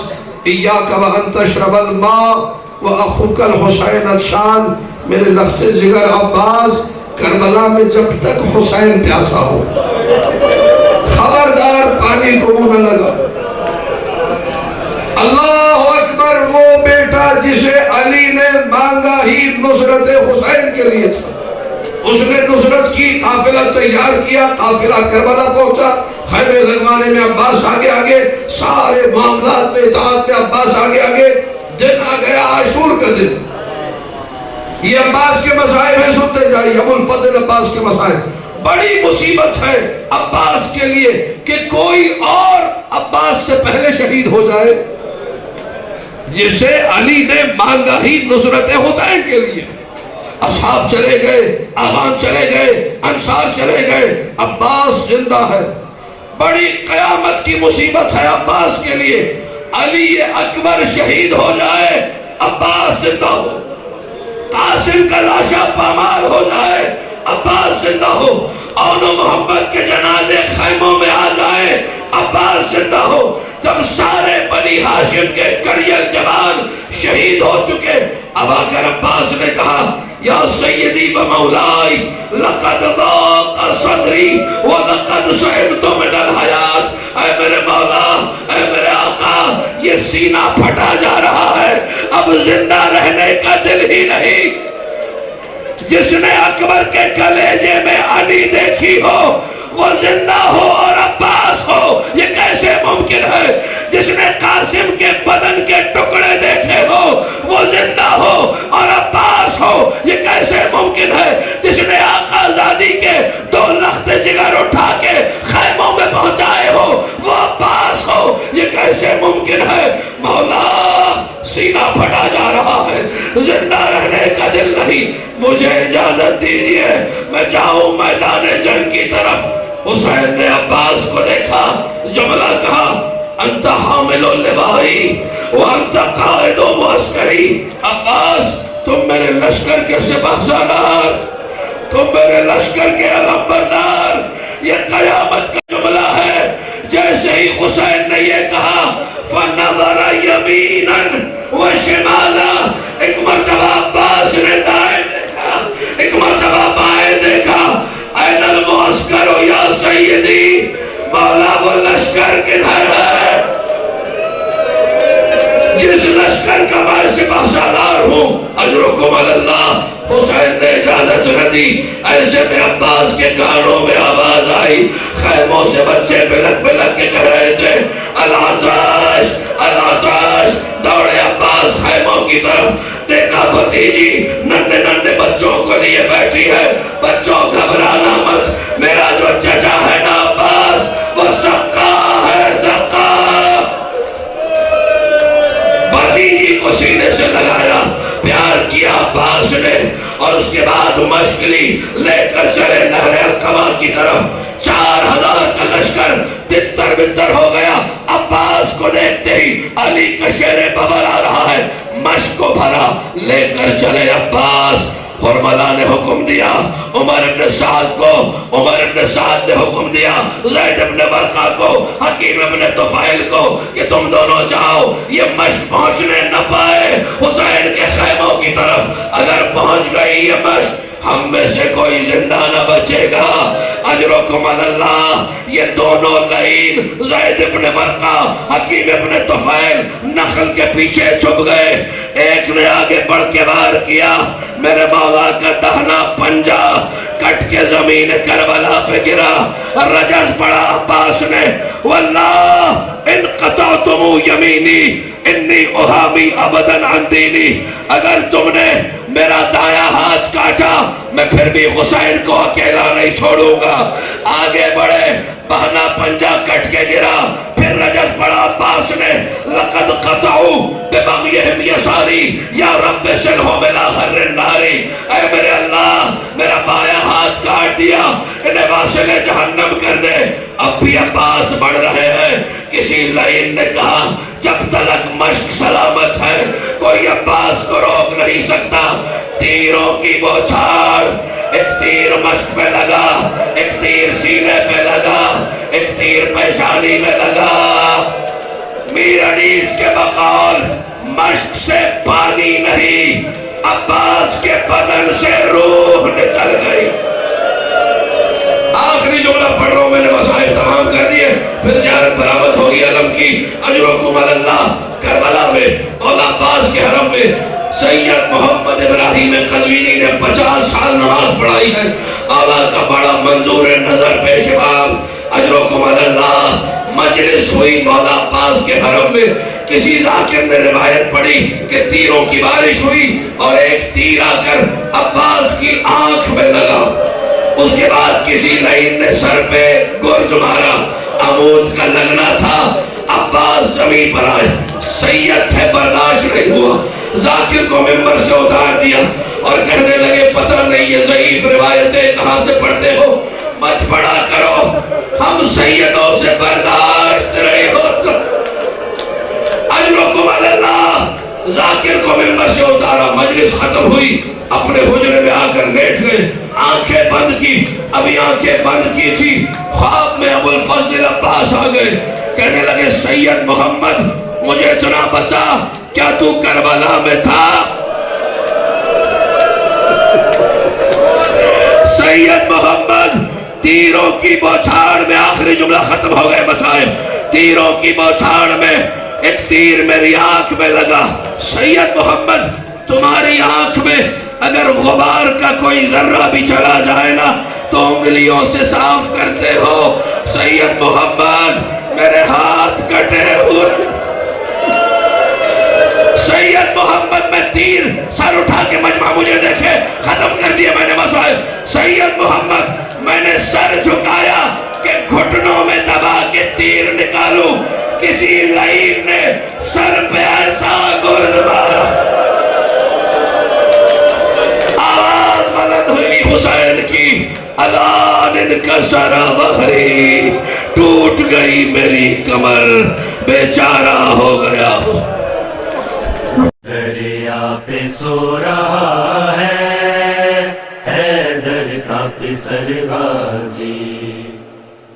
ایاک وان تشرب الماء واخوک الحسین عطشان، میرے لخت جگر عباس کربلا میں جب تک حسین پیاسا ہو خبردار پانی کو منہ نہ لگا۔ اللہ اکبر، وہ بیٹا جسے علی نے مانگا ہی نصرت حسین کے لیے تھا، اس نے نصرت کی، قافلہ تیار کیا، قافلہ کربلا پہنچا، خیمے لگوانے میں عباس آگے آگے، سارے معاملات میں اطاعت میں عباس آگے آگے۔ دن آ گیا عاشور کا دن، یہ عباس کے مصائب ہے، سنتے جائیے، ابو الفضل عباس کے مصائب۔ بڑی مصیبت ہے عباس کے لیے کہ کوئی اور عباس سے پہلے شہید ہو جائے جسے علی نے مانگا ہی نصرت حسین کے لیے۔ اصحاب چلے گئے، اعوان چلے گئے، انصار چلے گئے، عباس زندہ ہے۔ بڑی قیامت کی مصیبت ہے عباس کے لیے، علی اکبر شہید ہو جائے، عباس زندہ ہو، قاسم کا لاشا پامال ہو جائے، عباس زندہ ہو، اون و محمد کے جنازے خیموں میں آ جائے، عباس زندہ ہو۔ جب سارے بنی ہاشم کے کڑیل جوان شہید ہو چکے، اب آ کر عباس نے کہا یا سیدی و مولائی لقد ضاق صدری ولقد صعبت من الحیات، اے میرے مولا، اے میرے آقا، یہ سینہ پھٹا جا رہا ہے، اب زندہ رہنے کا دل ہی نہیں۔ جس نے اکبر کے کلیجے میں علی دیکھی ہو وہ زندہ ہو اور عباس ہو، یہ کیسے ممکن ہے؟ جس نے قاسم کے بدن کے ٹکڑے دیکھے ہو وہ زندہ ہو اور عباس ہو، یہ کیسے ممکن ہے؟ جس نے آقا زادی کے 2 لخت جگر اٹھا کے خیموں میں پہنچائے ہو وہ عباس ہو، یہ کیسے ممکن ہے؟ مولا، سینہ پھٹا جا رہا ہے، زندہ رہنے کا دل نہیں، مجھے اجازت دیجئے میں جاؤں میدان جنگ کی طرف۔ حسین نے عباس کو دیکھا، جملہ کہا انت حامل اللوائی وانت قائد و معسکری، عباس تم میرے لشکر کے سپہ سالار، تم میرے لشکر کے علمبردار۔ یہ قیامت کا جملہ ہے۔ جیسے ہی حسین نے یہ کہا فنظر یمینا وشمالا، ایک مرتبہ عباس نے دائیں دیکھا، ایک مرتبہ بائیں دیکھا، این المعسکر یا سیدی، مولا وہ لشکر کدھر ہے جس لشکر کا میں سپہ سالار ہوں؟ اجرکم علی اللہ۔ حسین نے اجازت نہ دی، ایسے میں عباس کے کانوں میں آواز آئی، خیموں سے بچے بلک بلک کے کہہ رہے تھے العطاش العطاش، دوڑے عباس خیموں کی طرف، دیکھا بھتیجی ننھے ننھے بچوں کو لیے بیٹھی ہے۔ بچوں گھبرانا مت، میرا جو چچا ہے نا عباس وہ سقا ہے، سقا۔ بھتیجی کو سینے سے لگایا، پیار کیا عباس نے، اور اس کے بعد مشق لی، لے کر چلے نہر القما کی طرف۔ 4000 کا لشکر تتر بتر ہو گیا۔ عباس کو دیکھتے ہی علی کا شیر ببر آ رہا ہے، مشق کو بھرا، لے کر چلے عباس۔ حرملہ نے حکم دیا عمر ابن سعد کو، عمر ابن سعد نے حکم دیا زید ابن ورقہ کو، حکیم ابن طفیل کو کہ تم دونوں جاؤ، یہ مشق پہنچنے نہ پائے حسین کے خیموں کی طرف۔ اگر پہنچ گئی یہ مشق ہم میں سے کوئی زندہ نہ بچے گا۔ اجرکم علی اللہ۔ یہ دونوں لعین زید ابن ورقہ، حکیم ابن طفیل نخل کے پیچھے چھپ گئے۔ ایک نے آگے بڑھ کے وار کیا، میرے مولا کا دہنا پنجہ کٹ کے زمین کربلا پہ گرا۔ رجز پڑا عباس نے، واللہ ان قطعتم یمینی انی احامی ابدا عن دینی، اگر تم نے میرا دایاں ہاتھ کاٹا میں پھر بھی حسین کو اکیلا نہیں چھوڑوں گا۔ آگے بڑھے، بہنا پنجہ کٹ کے گرا، پھر رجز پڑا عباس نے، لقد قطعوا ببغیہم یساری یا رب سلہم الی حر النار، اے میرے اللہ میرا بایاں ہاتھ کاٹ دیا، انہیں واصل جہنم کر دے۔ اب بھی عباس بڑھ رہے ہیں کسی لائن نے کہا جب تلک مشق سلامت ہے کوئی عباس کو روک نہیں سکتا. تیروں کی بوچھاڑ، ایک تیر مشق پہ لگا، ایک تیر سینے پہ لگا، ایک تیر پیشانی میں لگا. میر انیس کے بقول مشق سے پانی نہیں، عباس کے بدن سے روح نکل گئی. آخری جملہ پڑھ رہا ہوں، میں نے وسائل تمام کر دیے. پھر زیارت برآمد ہوگی علم کی. اجرکم علی اللہ. کربلا میں اور عباس کے حرم میں سید محمد ابراہیم قزوینی نے 50 سال نماز پڑھائی ہے. آقا کا بڑا منظور نظر پیش امام. اجرکم علی اللہ. مجلس ہوئی مولا عباس کے حرم میں. کسی ذاکر نے روایت پڑھی کہ تیروں کی بارش ہوئی اور ایک تیر آ کر عباس کی آنکھ میں لگا. اس کے بعد کسی لائن نے سر پہ گرز مارا. عمود کا لگنا تھا. عباس زمین پر آئے. سید ہے برداشت نہیں ہوا. ذاکر کو ممبر سے اتار دیا اور کہنے لگے پتہ نہیں یہ ضعیف روایتیں کہاں سے پڑھتے ہو، مت پڑھا کرو، ہم سیدوں سے برداشت نہیں ہوتا. اجرکم علی اللہ. ذاکر کو ممبر سے اتارا. مجلس ختم ہوئی. اپنے حجرے میں آ کر لیٹ گئے. آنکھیں بند کی. ابھی آنکھیں بند کی تھی، خواب میں ابو الفضل عباس آ گئے. کہنے لگے سید محمد مجھے اتنا بتا، کیا تو کربلا میں تھا؟ سید محمد تیروں کی بوچھاڑ میں، آخری جملہ ختم ہو گئے مسائل. تیروں کی بوچھاڑ میں ایک تیر میری آنکھ میں لگا. سید محمد تمہاری آنکھ میں اگر غبار کا کوئی ذرہ بھی چلا جائے نا تو انگلیوں سے صاف کرتے ہو. سید محمد میرے ہاتھ کٹے ہوئے. سید محمد میں تیر سر اٹھا کے مجمع مجھے دیکھے، ختم کر دیا میں نے مسائل. سید محمد میں نے سر جھکایا کہ گھٹنوں میں دبا کے تیر نکالوں. کسی لائن نے سر پہ ایسا گرز مارا، آواز بلند ہوئی حسین کی، الان انکسر ظہری، ٹوٹ گئی میری کمر، بیچارہ ہو گیا. دریا پہ سو رہا ہے حیدر کا پسر غازی.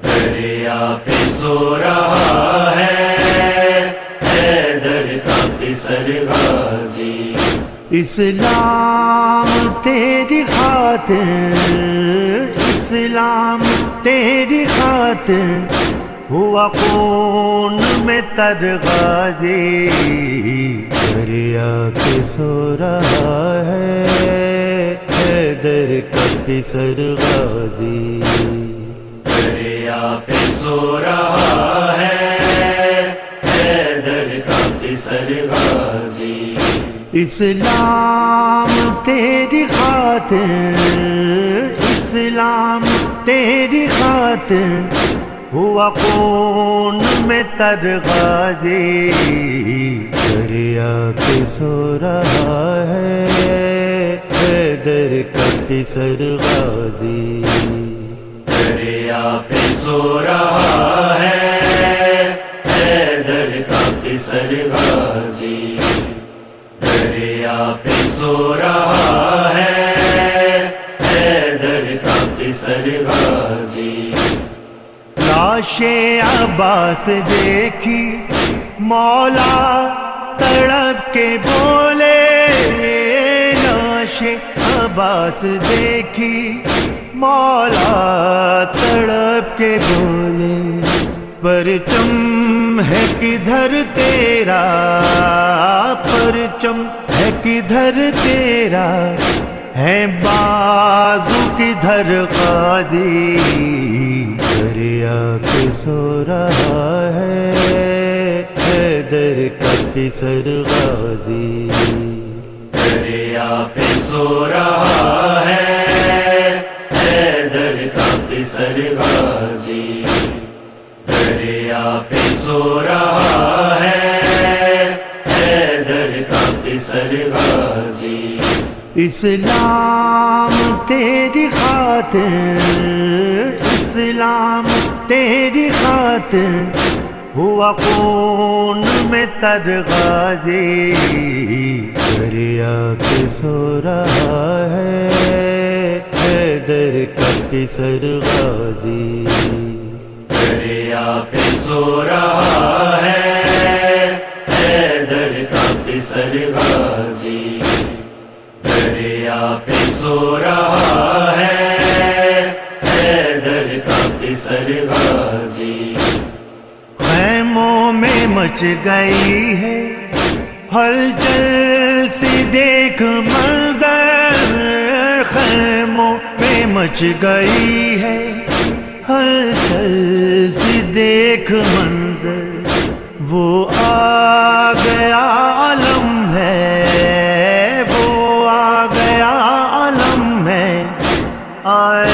دریا پہ سو رہا ہے حیدر کا پسر غازی. اسلام تیری خاطر، اسلام تیری خاطر ہوا خون میں تر غازی. دریا پہ سو رہا ہے حیدر کا پسر غازی. دریا پہ سو رہا ہے حیدر کا پسر غازی. اسلام تیری خاطر، اسلام تیری خاطر ہوا خون میں تر غازی. دریا پہ سو رہا ہے حیدر کا پسر غازی. دریا پہ سو رہا ہے حیدر کا پسر غازی. دریا پہ سو رہا ہے حیدر کا پسر غازی. لاشیں عباس دیکھی مولا تڑپ کے بولے. لاشیں عباس دیکھی مولا تڑپ کے بولے. پرچم ہے کدھر تیرا، پرچم ہے کدھر تیرا، ہے بازو کدھر غازی. دریا پہ سو رہا ہے حیدر کا پسر غازی. دریا پہ سو رہا ہے حیدر کا پسر غازی. دریا پہ سو رہا ہے حیدر کا پسر غازی. اسلام تیری خاطر، اسلام تیری خاطر ہوا خون میں تر غازی دریا پہ سو رہا ہے حیدر کا پسر غازی دریا پہ سو رہا ہے حیدر کا پسر غازی دریا پہ سو رہا ہے حیدر کا پسر غازی خیموں میں مچ گئی ہے ہلچل سی دیکھ منظر خیموں میں مچ گئی ہے ہلچل سی دیکھ منظر وہ